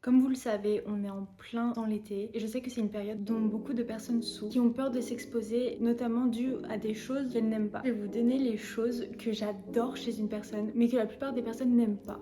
Comme vous le savez, on est en plein dans l'été et je sais que c'est une période dont beaucoup de personnes souffrent, qui ont peur de s'exposer, notamment dû à des choses qu'elles n'aiment pas. Je vais vous donner les choses que j'adore chez une personne, mais que la plupart des personnes n'aiment pas.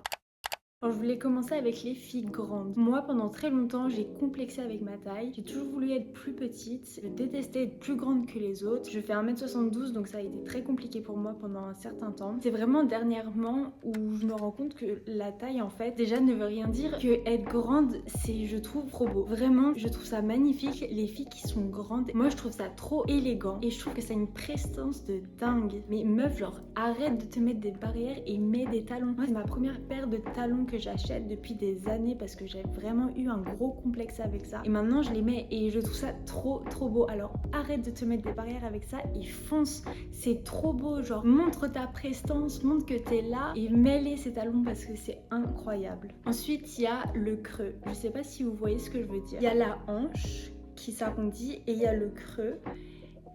Alors, je voulais commencer avec les filles grandes. Moi, pendant très longtemps, j'ai complexé avec ma taille. J'ai toujours voulu être plus petite. Je détestais être plus grande que les autres. Je fais 1m72, donc ça a été très compliqué pour moi pendant un certain temps. C'est vraiment dernièrement où je me rends compte que la taille, en fait, déjà ne veut rien dire. Que être grande, c'est, je trouve, trop beau. Vraiment, je trouve ça magnifique. Les filles qui sont grandes, moi, je trouve ça trop élégant. Et je trouve que ça a une prestance de dingue. Mais meuf, genre, arrête de te mettre des barrières et mets des talons. Moi, c'est ma première paire de talons que j'achète depuis des années parce que j'ai vraiment eu un gros complexe avec ça. Et maintenant, je les mets et je trouve ça trop beau. Alors, arrête de te mettre des barrières avec ça et fonce. C'est trop beau. Genre, montre ta prestance, montre que t'es là et mets-les ces talons parce que c'est incroyable. Ensuite, il y a le creux. Je sais pas si vous voyez ce que je veux dire. Il y a la hanche qui s'arrondit et il y a le creux.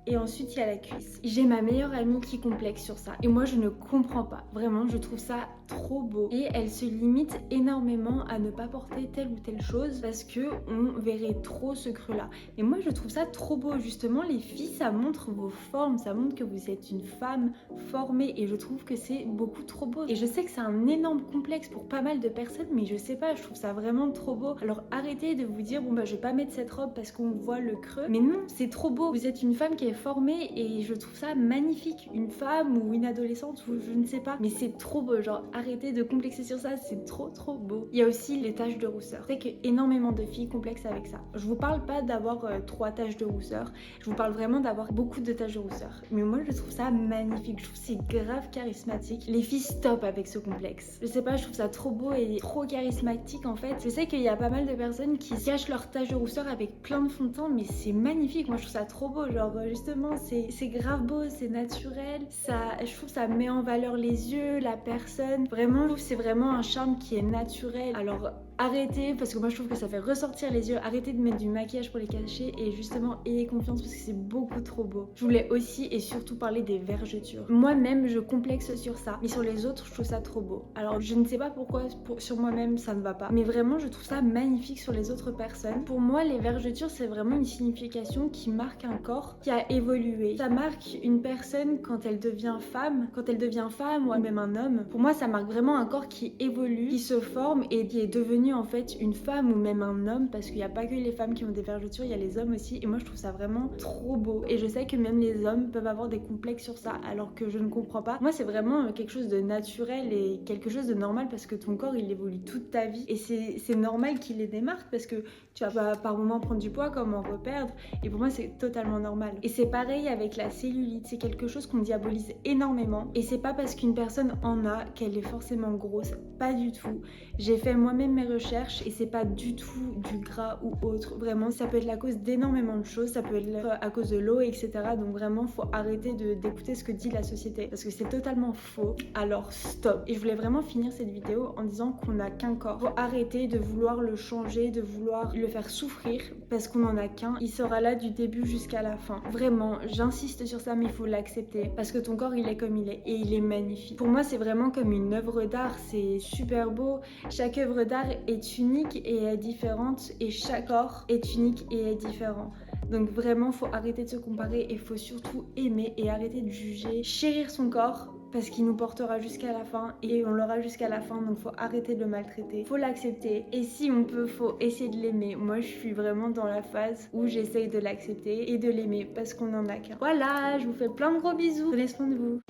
Et ensuite, il y a la cuisse. J'ai ma meilleure amie qui complexe sur ça. Et moi, je ne comprends pas. Vraiment, je trouve ça trop beau. Et elle se limite énormément à ne pas porter telle ou telle chose parce que on verrait trop ce creux-là. Et moi, je trouve ça trop beau. Justement, les filles, ça montre vos formes. Ça montre que vous êtes une femme formée. Et je trouve que c'est beaucoup trop beau. Et je sais que c'est un énorme complexe pour pas mal de personnes, mais je sais pas, je trouve ça vraiment trop beau. Alors, arrêtez de vous dire, bon, bah, je vais pas mettre cette robe parce qu'on voit le creux. Mais non, c'est trop beau. Vous êtes une femme qui est formée et je trouve ça magnifique. Une femme ou une adolescente ou je ne sais pas, mais c'est trop beau. Genre, arrêtez de complexer sur ça, c'est trop beau. Il y a aussi les taches de rousseur. Je sais que énormément de filles complexent avec ça. Je vous parle pas d'avoir 3 taches de rousseur, je vous parle vraiment d'avoir beaucoup de taches de rousseur. Mais moi, je trouve ça magnifique. Je trouve que c'est grave charismatique. Les filles stop avec ce complexe. Je sais pas, je trouve ça trop beau et trop charismatique en fait. Je sais qu'il y a pas mal de personnes qui cachent leurs taches de rousseur avec plein de fond de teint, mais c'est magnifique. Moi, je trouve ça trop beau. Genre, justement, c'est grave beau, c'est naturel. Ça, je trouve que ça met en valeur les yeux, la personne. Vraiment, je trouve que c'est vraiment un charme qui est naturel. Alors, arrêtez, parce que moi je trouve que ça fait ressortir les yeux. Arrêtez de mettre du maquillage pour les cacher et justement ayez confiance parce que c'est beaucoup trop beau. Je voulais aussi et surtout parler des vergetures. Moi-même je complexe sur ça, mais sur les autres je trouve ça trop beau. Alors je ne sais pas pourquoi sur moi-même ça ne va pas, mais vraiment je trouve ça magnifique sur les autres personnes. Pour moi les vergetures c'est vraiment une signification qui marque un corps qui a évolué. Ça marque une personne quand elle devient femme ou même un homme. Pour moi ça marque vraiment un corps qui évolue, qui se forme et qui est devenu en fait une femme ou même un homme, parce qu'il n'y a pas que les femmes qui ont des vergetures, il y a les hommes aussi, et moi je trouve ça vraiment trop beau. Et je sais que même les hommes peuvent avoir des complexes sur ça, alors que je ne comprends pas. Moi c'est vraiment quelque chose de naturel et quelque chose de normal parce que ton corps il évolue toute ta vie et c'est normal qu'il ait des marques parce que tu vas par moments prendre du poids comme en reperdre, et pour moi c'est totalement normal. Et c'est pareil avec la cellulite, c'est quelque chose qu'on diabolise énormément et c'est pas parce qu'une personne en a qu'elle est forcément grosse, pas du tout. J'ai fait moi-même mes recherches et c'est pas du tout du gras ou autre. Vraiment, ça peut être la cause d'énormément de choses, ça peut être à cause de l'eau, etc. Donc vraiment, faut arrêter d'écouter ce que dit la société parce que c'est totalement faux. Alors stop. Et je voulais vraiment finir cette vidéo en disant qu'on n'a qu'un corps. Faut arrêter de vouloir le changer, de vouloir le faire souffrir parce qu'on en a qu'un. Il sera là du début jusqu'à la fin. Vraiment, j'insiste sur ça, mais il faut l'accepter parce que ton corps, il est comme il est et il est magnifique. Pour moi, c'est vraiment comme une œuvre d'art. C'est super beau. Chaque œuvre d'art est unique et est différente et chaque corps est unique et est différent. Donc vraiment, faut arrêter de se comparer et faut surtout aimer et arrêter de juger. Chérir son corps parce qu'il nous portera jusqu'à la fin et on l'aura jusqu'à la fin, donc faut arrêter de le maltraiter. Faut l'accepter et si on peut, faut essayer de l'aimer. Moi, je suis vraiment dans la phase où j'essaye de l'accepter et de l'aimer parce qu'on en a qu'un. Voilà, je vous fais plein de gros bisous. Prenez soin de vous.